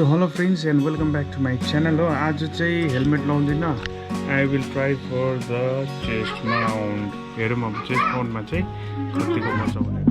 So hello friends and welcome back to my channel. हो आज चाहिँ helmet लाउँदिन. I will try for the chest mount. हेरौँ अब chest mount मा चाहिँ कतिको मजा आउने.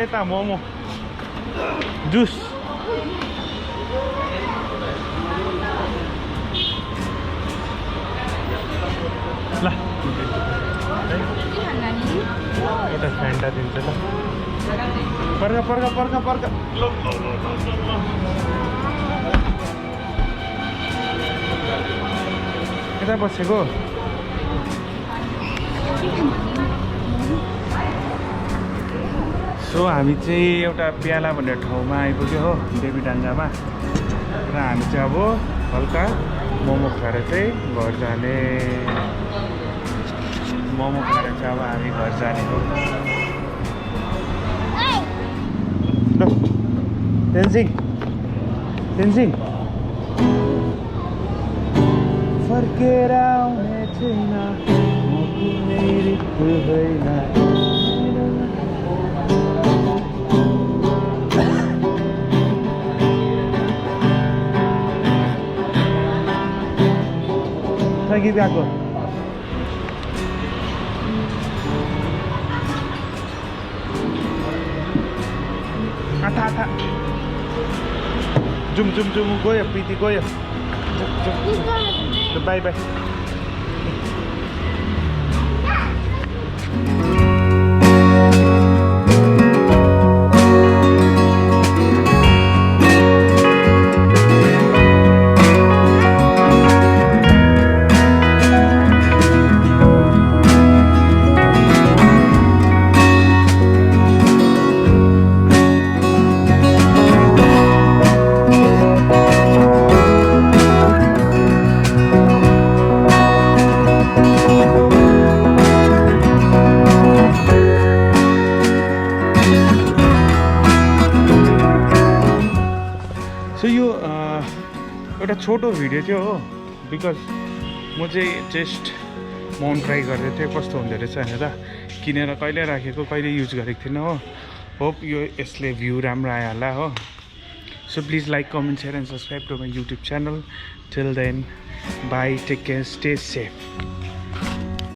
यता मोमो जुस ल यता फ्यान्टा दिन्छ ल पर्ख पर्ख पर्ख पर्ख यता बसेको सो हामी चाहिँ एउटा प्याला भन्ने ठाउँमा आइपुग्यो हो देवीडाङ्गामा र हामी चाहिँ अब हल्का मोमो खाएर चाहिँ घर जाने मोमो खाएर चाहिँ अब हामी घर जाने हो ल तेन्जिङ तेन्जिङ फर्केर आउने छैन म कुनै रित्तो होइन गीत गाएको आथा आथा जुम जुम जुम गयो प्रीति गयो बाई बाई एउटा छोटो भिडियो थियो हो बिकज म चाहिँ चेस्ट माउन्ट ट्राई गर्दै थिएँ कस्तो हुँदो रहेछ भनेर किनेर कहिले राखेको कहिले युज गरेको थिइनँ हो होप यो यसले भ्यू राम्रो आयो होला हो so please like comment share and subscribe to my YouTube channel till then bye take care stay safe